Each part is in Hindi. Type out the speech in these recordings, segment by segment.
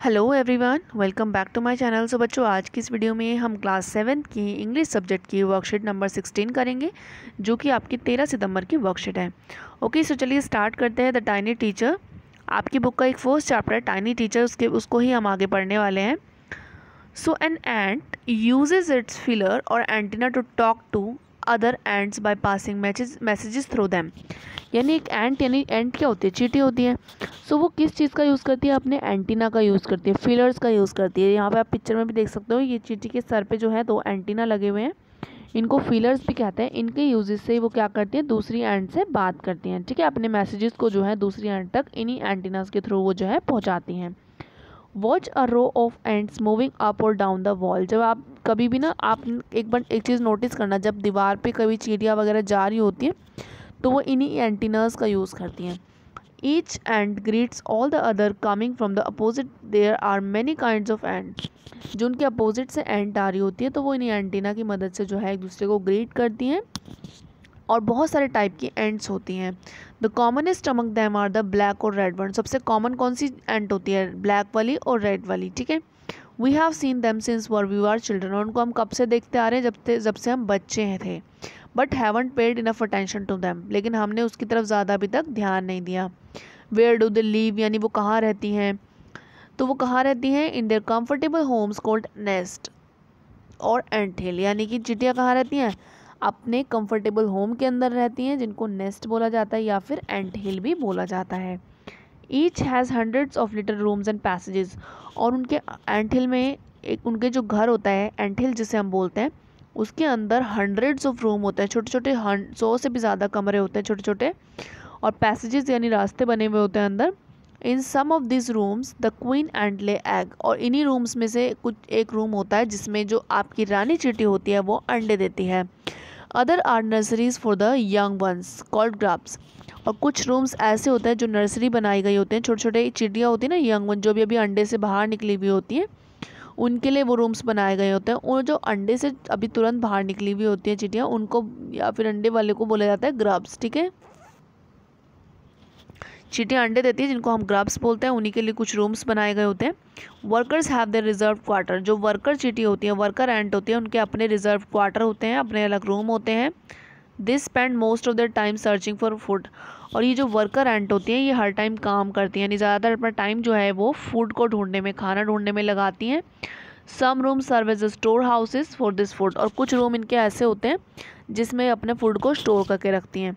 Hello everyone, welcome back to my channel. So बच्चों, आज की इस वीडियो में हम क्लास 7 की इंग्लिश सब्जेक्ट की वर्कशीट नंबर 16 करेंगे, जो कि आपकी 13 सितंबर की वर्कशीट है। ओके, सो चलिए स्टार्ट करते हैं। द टाइनी टीचर, आपकी बुक का एक फर्स्ट चैप्टर है टाइनी टीचर, उसको ही हम आगे पढ़ने वाले हैं। So an ant uses its feeler और antenna to talk to other ants by passing messages through them. यानी एंट क्या होती है? चींटी होती है। सो वो किस चीज़ का यूज़ करती है? अपने एंटीना का यूज़ करती है, फिलर्स का यूज़ करती है। यहाँ पे आप पिक्चर में भी देख सकते हो, ये चींटी के सर पे जो है 2 एंटीना लगे हुए हैं। इनको फिलर्स भी कहते हैं। इनके यूजेस से वो क्या करती है? दूसरी एंड से बात करती हैं। ठीक है, अपने मैसेजेस को जो है दूसरी एंड तक इन्हीं एंटीनास के थ्रू वो जो है पहुँचाती हैं। Watch a row of ants moving up और डाउन द वॉल। जब आप कभी भी ना, आप एक चीज़ नोटिस करना, जब दीवार पे कभी चींटियाँ वगैरह जा रही होती है तो वो इन्हीं एंटीनास का यूज़ करती हैं। Each ant greets all the other coming from the opposite. There are many kinds of ants. जो उनके अपोजिट से एंट आ रही होती है तो वो इन्हीं एंटीना की मदद से जो है एक दूसरे को ग्रीट करती हैं। और बहुत सारे टाइप की एंट्स होती हैं। The commonest among them are the black और रेड वन। सबसे कॉमन कौन सी एंट होती है? ब्लैक वाली और रेड वाली। ठीक है, we have seen them since were we are children. और उनको हम कब से देखते आ रहे हैं? जब से हम बच्चे हैं थे। But haven't paid enough attention to them. लेकिन हमने उसकी तरफ ज़्यादा अभी तक ध्यान नहीं दिया। वेयर डू दे लिव, यानी वो कहाँ रहती हैं? तो वो कहाँ रहती हैं? In their comfortable homes called nest और एंट हिल। यानी कि चिड़िया कहाँ रहती हैं? अपने कंफर्टेबल होम के अंदर रहती हैं, जिनको नेस्ट बोला जाता है या फिर एंट हिल भी बोला जाता है। Each has hundreds of little rooms and passages. और उनके एंट हिल में एक उनके जो घर होता है, एंट हिल जिसे हम बोलते हैं, उसके अंदर हंड्रेड्स ऑफ रूम होते हैं, छोटे छोटे 100 से भी ज़्यादा कमरे होते हैं छोटे छोटे। और पैसेजेस यानी रास्ते बने हुए होते हैं अंदर। In some of this rooms the queen and lay egg. और इन्हीं रूम्स में से कुछ एक रूम होता है जिसमें जो आपकी रानी चींटी होती है वो अंडे देती है। Other are nurseries for the young ones called grubs. और कुछ रूम्स ऐसे होते हैं जो नर्सरी बनाई गई होते हैं, छोटे छोटे चिड़िया होती है ना, यंग वन, जो भी अभी अंडे से बाहर निकली हुई होती है, उनके लिए वो रूम्स बनाए गए होते हैं। और जो अंडे से अभी तुरंत बाहर निकली हुई होती है चिड़िया, उनको या फिर अंडे वाले को बोला जाता है ग्रब्स। ठीक है, चींटियाँ अंडे देती है जिनको हम ग्रब्स बोलते हैं, उन्हीं के लिए कुछ रूम्स बनाए गए होते हैं। Workers have their reserve quarter. जो वर्कर चींटी होती है, वर्कर एंट होती है, उनके अपने रिजर्व क्वार्टर होते हैं, अपने अलग रूम होते हैं। This spend most of their time searching for food. और ये जो वर्कर एंट होती हैं ये हर टाइम काम करती हैं, यानी ज़्यादातर अपना टाइम जो है वो फूड को ढूंढने में, खाना ढूंढने में लगाती हैं। Some room serve as store houses for this food. और कुछ रूम इनके ऐसे होते हैं जिसमें अपने फूड को स्टोर करके रखती हैं।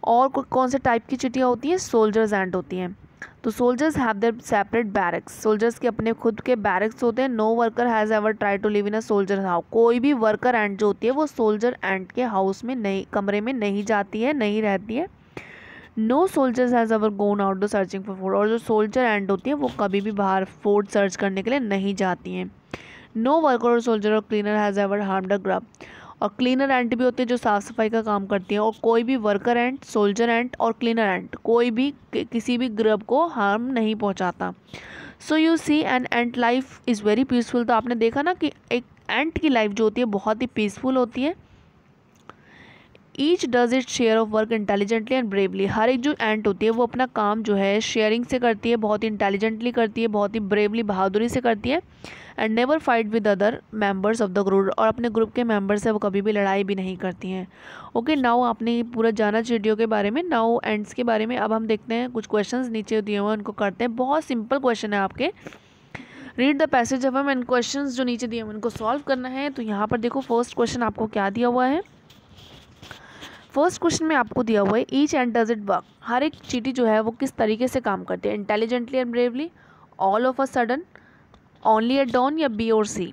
और कौन से टाइप की चिड़िया होती हैं? सोल्जर्स एंट होती हैं। तो soldiers have their separate barracks. Soldiers के अपने खुद के बैरक्स होते हैं। No worker has ever try to live in a soldier house. कोई भी वर्कर एंट जो होती है वो सोल्जर एंट के हाउस में नहीं, कमरे में नहीं जाती है, नहीं रहती है। No soldiers has ever gone out the searching for food. और जो सोल्जर एंट होती है वो कभी भी बाहर फूड सर्च करने के लिए नहीं जाती हैं। नो वर्कर और सोल्जर और cleaner has ever harmed a grub. और क्लीनर एंट भी होते हैं जो साफ़ सफाई का काम करती हैं। और कोई भी वर्कर एंट, सोल्जर एंट और क्लीनर एंट कोई भी किसी भी ग्रब को हार्म नहीं पहुंचाता। So you see an ant life is very peaceful. तो आपने देखा ना कि एक एंट की लाइफ जो होती है बहुत ही पीसफुल होती है। Each does it share of work intelligently and bravely. हर एक जो एंट होती है वो अपना काम जो है शेयरिंग से करती है, बहुत ही इंटेलिजेंटली करती है, बहुत ही ब्रेवली, बहादुरी से करती है। And never fight with other members of the group. और अपने ग्रुप के मेंबर से वो कभी भी लड़ाई भी नहीं करती हैं। ओके, नाउ आपने ये पूरा जाना चिड़ियों के बारे में, नाउ एंट्स के बारे में। अब हम देखते हैं कुछ क्वेश्चंस नीचे दिए हुए हैं, उनको करते हैं। बहुत सिंपल क्वेश्चन है आपके। Read the passage. अब हम इन क्वेश्चन जो नीचे दिए हुए उनको सॉल्व करना है। तो यहाँ पर देखो, फर्स्ट क्वेश्चन आपको क्या दिया हुआ है? फर्स्ट क्वेश्चन में आपको दिया हुआ है each ant does it work. हर एक चींटी जो है वो किस तरीके से काम करती है? Intelligently and bravely, all of a sudden, only at dawn, या बी और सी।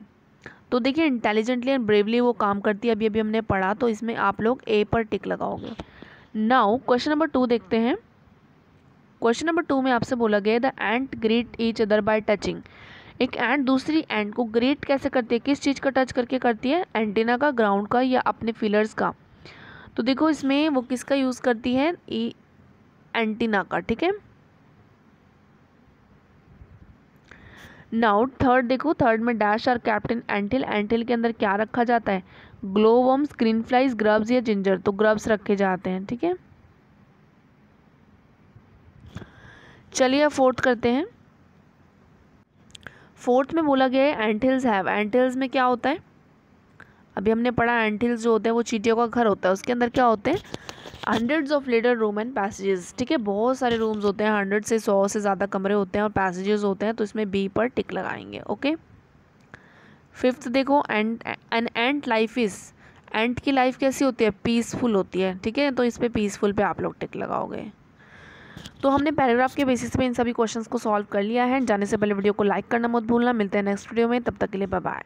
तो देखिए, इंटेलिजेंटली एंड ब्रेवली वो काम करती है, अभी अभी हमने पढ़ा, तो इसमें आप लोग ए पर टिक लगाओगे। नाउ क्वेश्चन नंबर 2 देखते हैं। क्वेश्चन नंबर 2 में आपसे बोला गया the ant greet each other by touching. एक एंट दूसरी एंट को ग्रीट कैसे करती है? किस चीज़ का टच करके करती है? एंटीना का, ग्राउंड का, या अपने फिलर्स का? तो देखो इसमें वो किसका यूज़ करती है? एंटीना का। ठीक है, नाउ थर्ड देखो, थर्ड में dash are kept in anthill. Anthill के अंदर क्या रखा जाता है? ग्लोवर्म्स, ग्रीन फ्लाइज, ग्रब्स या जिंजर। तो ग्रब्स रखे जाते हैं। ठीक है, चलिए अब फोर्थ करते हैं। फोर्थ में बोला गया है एंट-हिल्स हैव, एंट-हिल्स में क्या होता है, अभी हमने पढ़ा एंट-हिल्स जो होते हैं वो चींटियों का घर होता है, उसके अंदर क्या होते हैं, hundreds of litre room and passages, ठीक है, बहुत सारे रूम्स होते हैं, 100 से 100 से ज़्यादा कमरे होते हैं और पैसेजेस होते हैं, तो इसमें बी पर टिक लगाएंगे। ओके, फिफ्थ देखो, एन एंट लाइफ इज़, एंट की लाइफ कैसी होती है, पीसफुल होती है, ठीक है, तो इस पर पीसफुल पे आप लोग टिक लगाओगे। तो हमने पैराग्राफ के बेसिस पे इन सभी क्वेश्चंस को सॉल्व कर लिया है। जाने से पहले वीडियो को लाइक करना मत भूलना। मिलते हैं नेक्स्ट वीडियो में, तब तक के लिए बाय बाय।